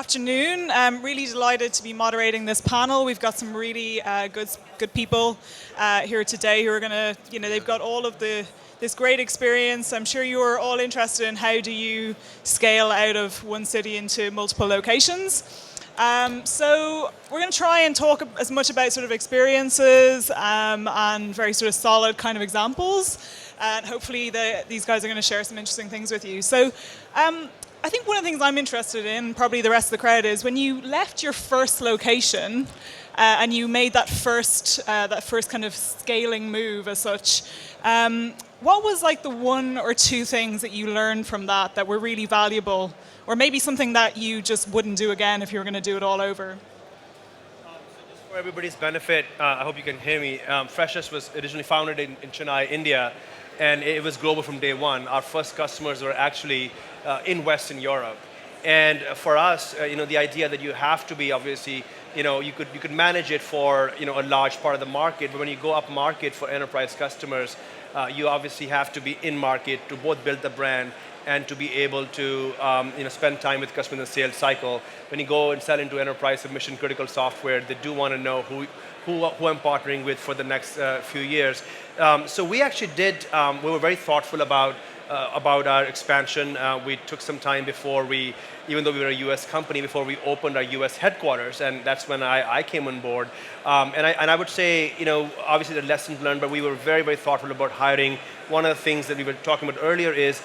afternoon. I'm really delighted to be moderating this panel. We've got some really good people here today who are going to, they've got all of this great experience. I'm sure you are all interested in how do you scale out of one city into multiple locations. So we're going to try and talk as much about sort of experiences and very sort of solid kind of examples. And hopefully these guys are going to share some interesting things with you. So I think one of the things I'm interested in, probably the rest of the crowd, is when you left your first location and you made that first kind of scaling move as such, what was like the one or two things that you learned from that were really valuable, or maybe something that you just wouldn't do again if you were going to do it all over? So just for everybody's benefit, I hope you can hear me. Freshest was originally founded in Chennai, India, and it was global from day one. Our first customers were actually in Western Europe. And for us, the idea that you have to be obviously, you could manage it for a large part of the market, but when you go up market for enterprise customers, you obviously have to be in market to both build the brand and to be able to spend time with customers in the sales cycle. When you go and sell into enterprise and mission critical software, they do want to know who I'm partnering with for the next few years. So we actually we were very thoughtful about our expansion. We took some time before even though we were a US company, before we opened our US headquarters, and that's when I came on board. And I would say, obviously the lessons learned, but we were very, very thoughtful about hiring. One of the things that we were talking about earlier is,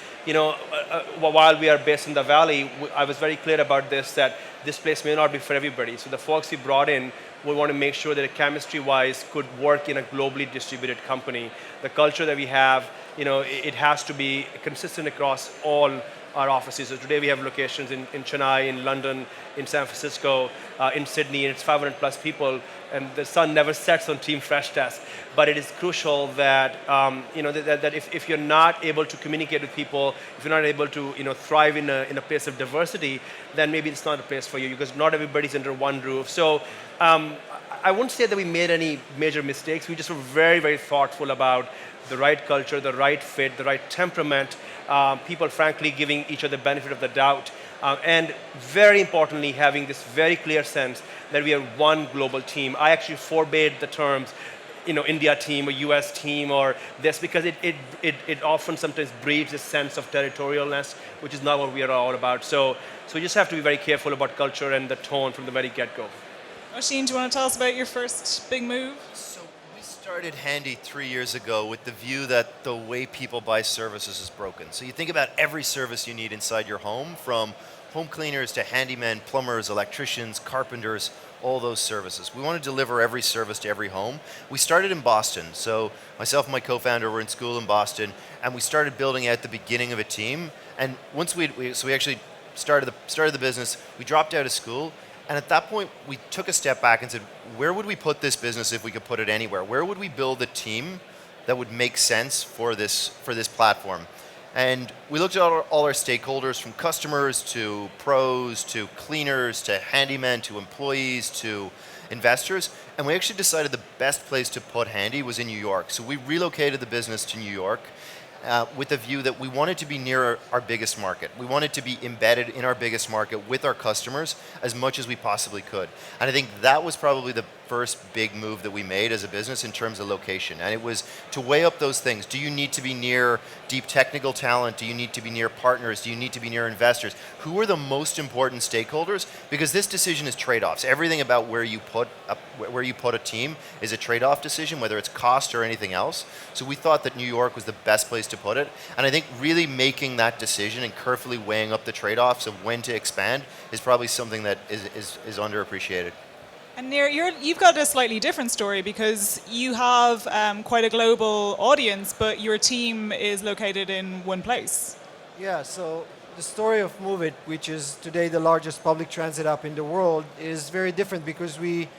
while we are based in the Valley, I was very clear about this, that this place may not be for everybody. So the folks we brought in, we want to make sure that chemistry-wise could work in a globally distributed company. The culture that we have, it has to be consistent across all our offices. So today we have locations in Chennai, in London, in San Francisco, in Sydney, and it's 500 plus people, and the sun never sets on Team Fresh Desk. But it is crucial that that if you're not able to communicate with people, if you're not able to thrive in a place of diversity, then maybe it's not a place for you, because not everybody's under one roof. So I wouldn't say that we made any major mistakes. We just were very, very thoughtful about the right culture, the right fit, the right temperament, people frankly giving each other the benefit of the doubt, and very importantly having this very clear sense that we are one global team. I actually forbade the terms India team or US team or this, because it often sometimes breeds a sense of territorialness, which is not what we are all about. So we just have to be very careful about culture and the tone from the very get-go. Oisin, do you want to tell us about your first big move? So we started Handy 3 years ago with the view that the way people buy services is broken. So you think about every service you need inside your home, from home cleaners to handymen, plumbers, electricians, carpenters, all those services. We want to deliver every service to every home. We started in Boston. So myself and my co-founder were in school in Boston, and we started building out the beginning of a team. And once we actually started the business, we dropped out of school. And at that point, we took a step back and said, where would we put this business if we could put it anywhere? Where would we build a team that would make sense for this platform? And we looked at all our stakeholders, from customers to pros to cleaners to handymen to employees to investors, and we actually decided the best place to put Handy was in New York. So we relocated the business to New York with the view that we wanted to be near our biggest market. We wanted to be embedded in our biggest market with our customers as much as we possibly could. And I think that was probably the first big move that we made as a business in terms of location. And it was to weigh up those things. Do you need to be near deep technical talent? Do you need to be near partners? Do you need to be near investors? Who are the most important stakeholders? Because this decision is trade-offs. Everything about where you put a team is a trade-off decision, whether it's cost or anything else. So we thought that New York was the best place to put it. And I think really making that decision and carefully weighing up the trade-offs of when to expand is probably something that is underappreciated. And Nir, you've got a slightly different story, because you have quite a global audience, but your team is located in one place. Yeah, so the story of Move It, which is today the largest public transit app in the world, is very different because we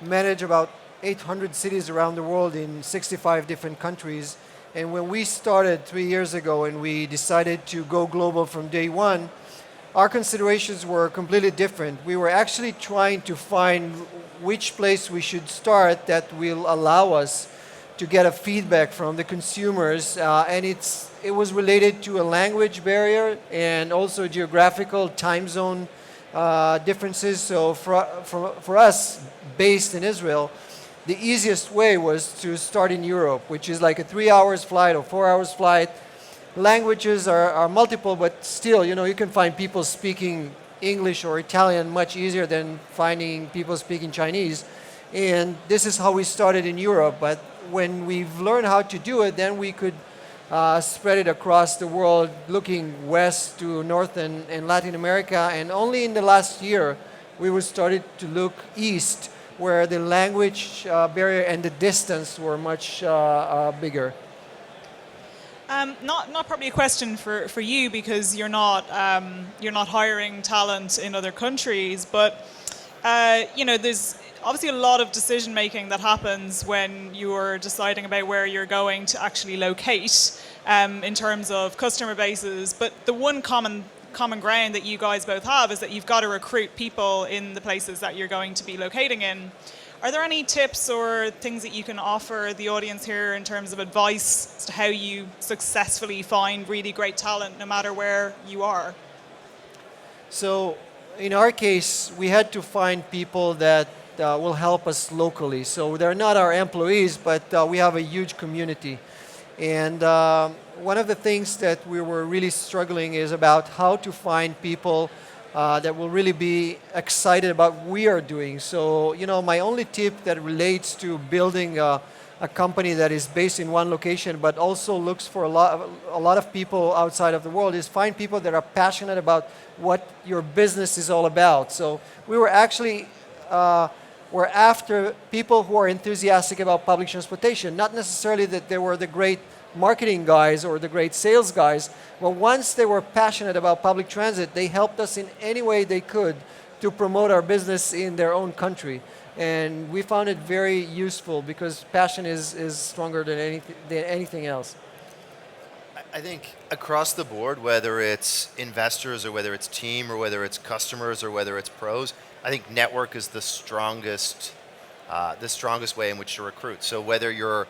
manage about 800 cities around the world in 65 different countries. And when we started 3 years ago and we decided to go global from day one, our considerations were completely different. We were actually trying to find which place we should start that will allow us to get a feedback from the consumers, and it was related to a language barrier and also geographical time zone differences. So for us, based in Israel, the easiest way was to start in Europe, which is like a 3 hours flight or 4 hours flight. Languages are multiple, but still, you can find people speaking English or Italian much easier than finding people speaking Chinese. And this is how we started in Europe. But when we've learned how to do it, then we could spread it across the world, looking west to North and Latin America. And only in the last year, we were started to look east, where the language barrier and the distance were much bigger. Not probably a question for you because you're not hiring talent in other countries, but there's obviously a lot of decision making that happens when you're deciding about where you're going to actually locate in terms of customer bases. But the one common ground that you guys both have is that you've got to recruit people in the places that you're going to be locating in. Are there any tips or things that you can offer the audience here in terms of advice as to how you successfully find really great talent no matter where you are? So in our case, we had to find people that will help us locally. So they're not our employees, but we have a huge community. And one of the things that we were really struggling is about how to find people that will really be excited about what we are doing. So, my only tip that relates to building a company that is based in one location but also looks for a lot of people outside of the world is find people that are passionate about what your business is all about. So we were actually we're after people who are enthusiastic about public transportation, not necessarily that they were the great marketing guys or the great sales guys, but once they were passionate about public transit, they helped us in any way they could to promote our business in their own country. And we found it very useful because passion is stronger than anything else. I think across the board, whether it's investors or whether it's team or whether it's customers or whether it's pros, I think network is the strongest way in which to recruit. So whether you're,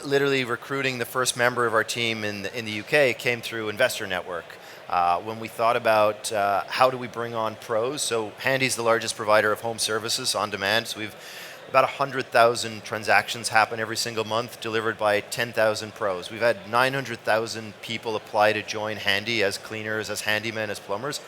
literally recruiting the first member of our team in the UK came through Investor Network. When we thought about how do we bring on pros, so Handy's the largest provider of home services on demand. So we've about 100,000 transactions happen every single month, delivered by 10,000 pros. We've had 900,000 people apply to join Handy as cleaners, as handymen, as plumbers.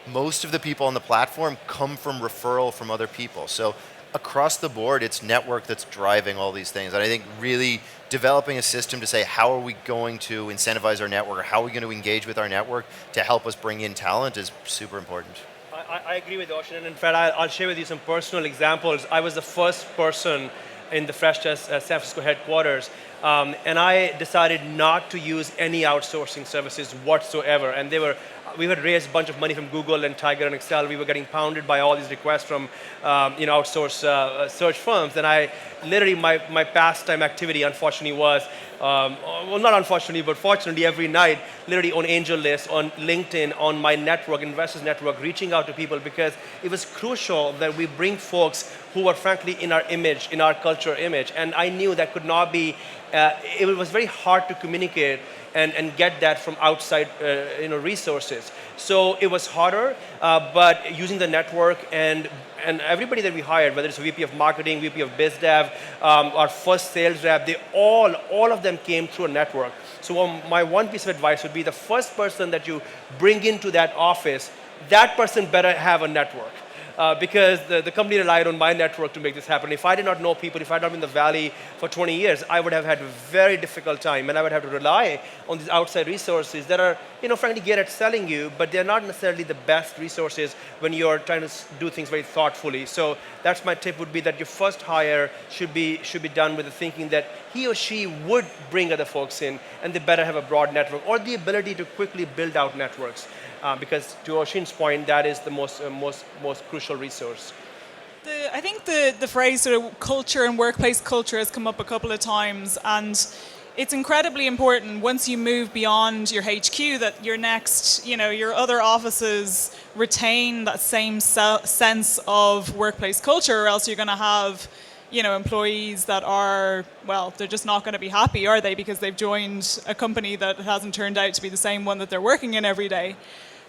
Most of the people on the platform come from referral from other people. So across the board, it's network that's driving all these things. And I think really developing a system to say, how are we going to incentivize our network, or how are we going to engage with our network to help us bring in talent is super important. I agree with Oisin, and in fact, I'll share with you some personal examples. I was the first person in the Freshdesk San Francisco headquarters, and I decided not to use any outsourcing services whatsoever. And we had raised a bunch of money from Google and Tiger and Excel. We were getting pounded by all these requests from outsource search firms. And I literally, my pastime activity, unfortunately, was, well, not unfortunately, but fortunately, every night, literally on Angel List, on LinkedIn, on my network, investors network, reaching out to people, because it was crucial that we bring folks who were frankly in our image, in our culture image. And I knew that could not be, it was very hard to communicate and get that from outside resources. So it was harder, but using the network and everybody that we hired, whether it's VP of marketing, VP of biz dev, our first sales rep, they all of them came through a network. So my one piece of advice would be the first person that you bring into that office, that person better have a network. Because the company relied on my network to make this happen. If I did not know people, if I had not been in the Valley for 20 years, I would have had a very difficult time, and I would have to rely on these outside resources that are, frankly, good at selling you, but they're not necessarily the best resources when you're trying to do things very thoughtfully. So that's my tip, would be that your first hire should be done with the thinking that he or she would bring other folks in, and they better have a broad network or the ability to quickly build out networks. Because to Oisin's point, that is the most crucial resource. I think the phrase sort of culture and workplace culture has come up a couple of times, and it's incredibly important once you move beyond your HQ that your next, your other offices retain that same sense of workplace culture, or else you're going to have employees that are, well, they're just not going to be happy, are they? Because they've joined a company that hasn't turned out to be the same one that they're working in every day.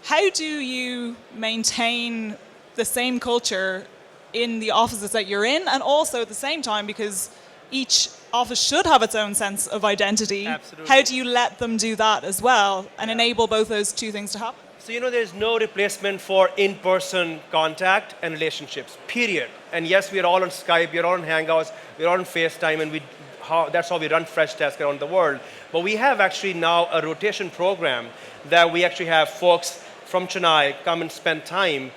how do you maintain the same culture in the offices that you're in, and also at the same time, because each office should have its own sense of identity. Absolutely. How do you let them do that as well and enable both those two things to happen? So, there's no replacement for in-person contact and relationships, period. And yes, we are all on Skype, we are all on Hangouts, we are all on FaceTime, and that's how we run Fresh Desk around the world. But we have actually now a rotation program that we actually have folks from Chennai come and spend time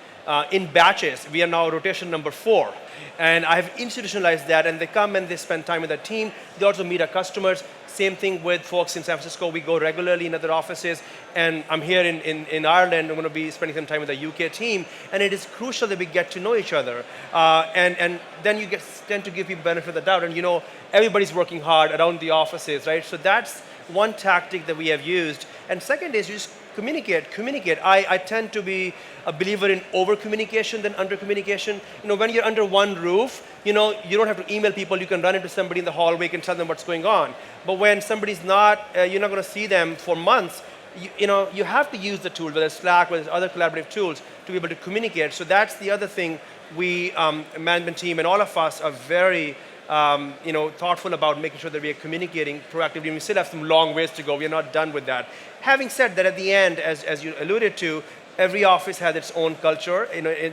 in batches. We are now rotation number 4. And I have institutionalized that, and they come and they spend time with the team. They also meet our customers. Same thing with folks in San Francisco. We go regularly in other offices. And I'm here in Ireland. I'm going to be spending some time with the UK team. And it is crucial that we get to know each other. And then you tend to give people benefit of the doubt. And everybody's working hard around the offices, right? So that's one tactic that we have used. And second is you just communicate. I tend to be a believer in over communication than under communication. When you're under one roof, you don't have to email people. You can run into somebody in the hallway and tell them what's going on. But when somebody's not, you're not going to see them for months. You have to use the tool, whether it's Slack, whether it's other collaborative tools, to be able to communicate. So that's the other thing. We, management team, and all of us are very thoughtful about making sure that we are communicating proactively. We still have some long ways to go. We are not done with that. Having said that, at the end, as you alluded to, every office has its own culture.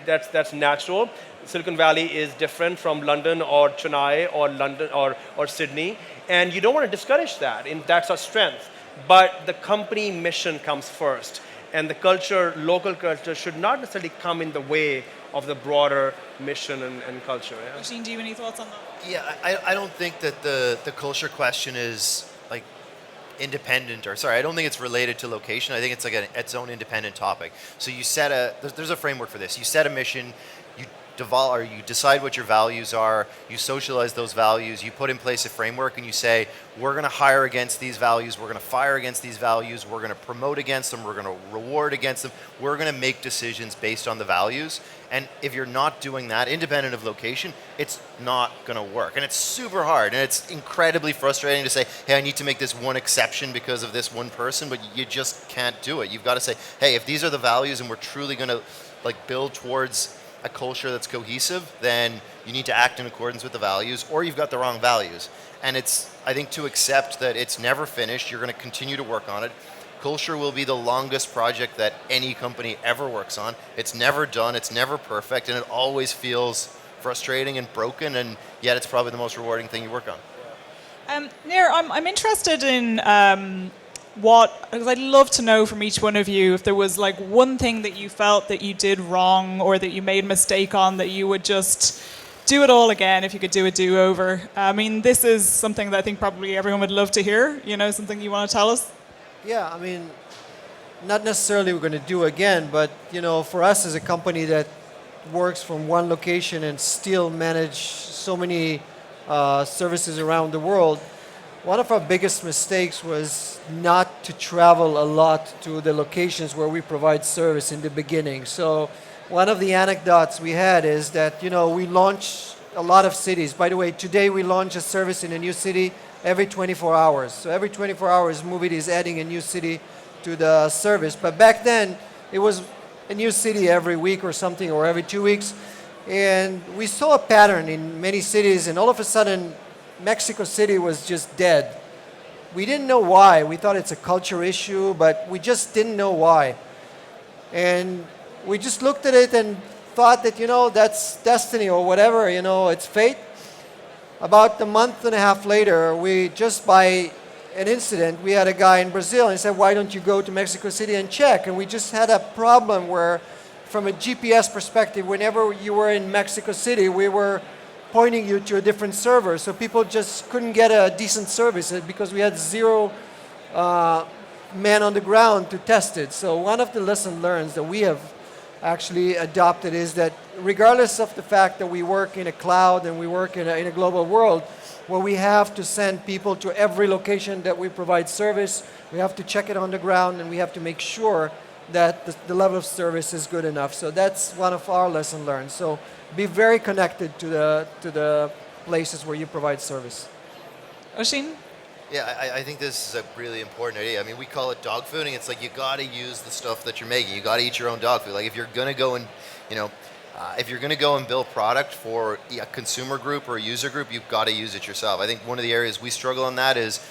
That's natural. Silicon Valley is different from London or Chennai or London or Sydney, and you don't want to discourage that. And that's our strength. But the company mission comes first, and the culture, local culture, should not necessarily come in the way of the broader mission and culture. Yeah? Oisin, do you have any thoughts on that? Yeah, I don't think that the culture question is like independent, I don't think it's related to location. I think it's like its own independent topic. So you there's a framework for this. You set a mission, you decide what your values are, you socialize those values, you put in place a framework, and you say, we're going to hire against these values, we're going to fire against these values, we're going to promote against them, we're going to reward against them, we're going to make decisions based on the values. And if you're not doing that, independent of location, it's not going to work. And it's super hard, and it's incredibly frustrating to say, hey, I need to make this one exception because of this one person, but you just can't do it. You've got to say, hey, if these are the values and we're truly going to build towards a culture that's cohesive, then you need to act in accordance with the values, or you've got the wrong values. And I think, to accept that it's never finished, you're going to continue to work on it. Culture will be the longest project that any company ever works on. It's never done, it's never perfect, and it always feels frustrating and broken, and yet it's probably the most rewarding thing you work on. Nir, I'm interested in because I'd love to know from each one of you if there was one thing that you felt that you did wrong or that you made a mistake on that you would just do it all again if you could do a do-over. I mean, this is something that I think probably everyone would love to hear, something you want to tell us? Yeah, I mean, not necessarily we're going to do again, but for us as a company that works from one location and still manage so many services around the world, one of our biggest mistakes was not to travel a lot to the locations where we provide service in the beginning. So one of the anecdotes we had is that, we launch a lot of cities. By the way, today we launch a service in a new city every 24 hours. So every 24 hours, Movit is adding a new city to the service. But back then, it was a new city every week or something, or every 2 weeks. And we saw a pattern in many cities, and all of a sudden, Mexico City was just dead. We didn't know why. We thought it's a culture issue, but we just didn't know why. And we just looked at it and thought that, that's destiny or whatever, it's fate. About a month and a half later, by an incident, we had a guy in Brazil, and he said, why don't you go to Mexico City and check? And we just had a problem where, from a GPS perspective, whenever you were in Mexico City, we were pointing you to a different server. So people just couldn't get a decent service because we had zero men on the ground to test it. So one of the lessons learned that we have actually adopted is that regardless of the fact that we work in a cloud and we work in a global world, where we have to send people to every location that we provide service, we have to check it on the ground, and we have to make sure that the level of service is good enough. So that's one of our lessons learned. So be very connected to the places where you provide service. Oisin? Yeah, I think this is a really important idea. I mean, we call it dog fooding. It's like you got to use the stuff that you're making. You got to eat your own dog food. Like if you're gonna go and, you know, if you're gonna go and build product for a consumer group or a user group, you've got to use it yourself. I think one of the areas we struggle on that is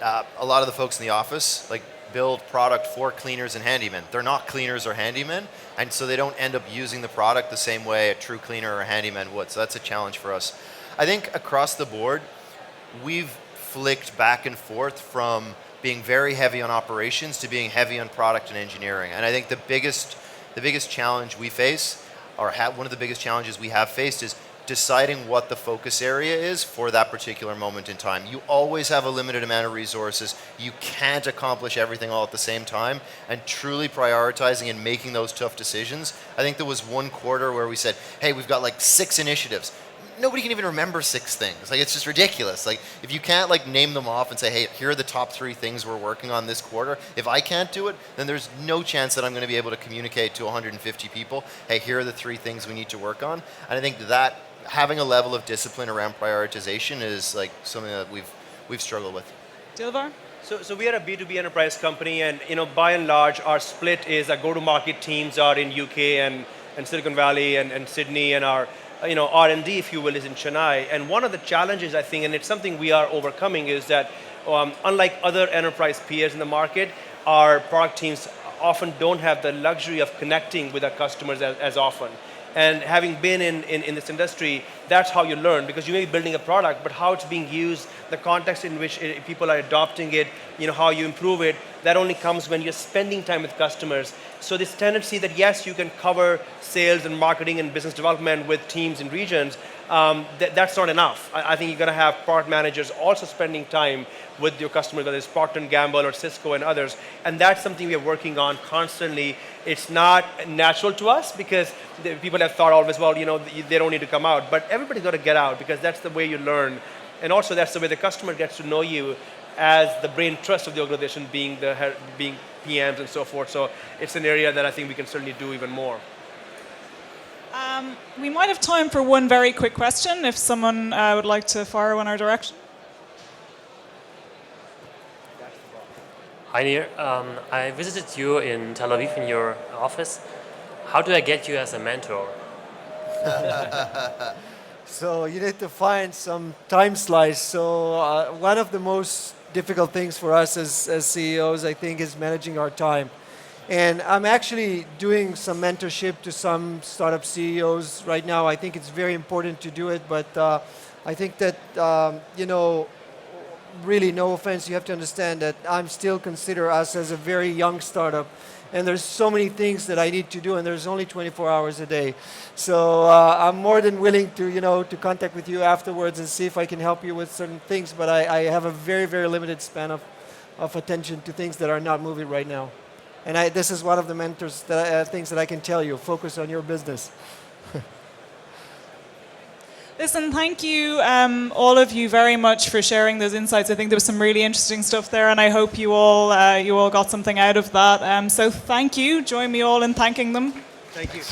a lot of the folks in the office like build product for cleaners and handymen. They're not cleaners or handymen, and so they don't end up using the product the same way a true cleaner or handyman would. So that's a challenge for us. I think across the board, we've flicked back and forth from being very heavy on operations to being heavy on product and engineering. And I think the biggest challenge we face, or one of the biggest challenges we have faced, is deciding what the focus area is for that particular moment in time. You always have a limited amount of resources. You can't accomplish everything all at the same time, and truly prioritizing and making those tough decisions. I think there was one quarter where we said, hey, we've got like 6 initiatives. Nobody can even remember 6 things. Like, it's just ridiculous. Like, if you can't like name them off and say, hey, here are the top 3 things we're working on this quarter, if I can't do it, then there's no chance that I'm going to be able to communicate to 150 people, hey, here are the 3 things we need to work on. And I think that having a level of discipline around prioritization is like something that we've struggled with. Dilawar? So we are a B2B enterprise company, and by and large, our split is our go-to-market teams are in UK and Silicon Valley and Sydney, and our R&D, if you will, is in Chennai. And one of the challenges, I think, and it's something we are overcoming, is that unlike other enterprise peers in the market, our product teams often don't have the luxury of connecting with our customers as often. And having been in this industry, that's how you learn, because you may be building a product, but how it's being used, the context in which people are adopting it, how you improve it, that only comes when you're spending time with customers. So this tendency that yes, you can cover sales and marketing and business development with teams in regions, that's not enough. I think you're going to have product managers also spending time with your customers, whether it's Procter & Gamble or Cisco and others. And that's something we are working on constantly. It's not natural to us because people have thought always, well, they don't need to come out. But everybody's got to get out, because that's the way you learn. And also that's the way the customer gets to know you as the brain trust of the organization, being PMs and so forth. So it's an area that I think we can certainly do even more. We might have time for one very quick question if someone would like to fire one our direction. Hi, Nir. I visited you in Tel Aviv in your office. How do I get you as a mentor? So you need to find some time slice. So one of the most difficult things for us as CEOs, I think, is managing our time. And I'm actually doing some mentorship to some startup CEOs right now. I think it's very important to do it, but I think that, really, no offense, you have to understand that I'm still consider us as a very young startup. And there's so many things that I need to do, and there's only 24 hours a day. So I'm more than willing to contact with you afterwards and see if I can help you with certain things, but I have a very, very limited span of attention to things that are not moving right now. And this is one of the mentors things that I can tell you: focus on your business. Listen, thank you, all of you, very much for sharing those insights. I think there was some really interesting stuff there, and I hope you all got something out of that. So thank you. Join me all in thanking them. Thank you.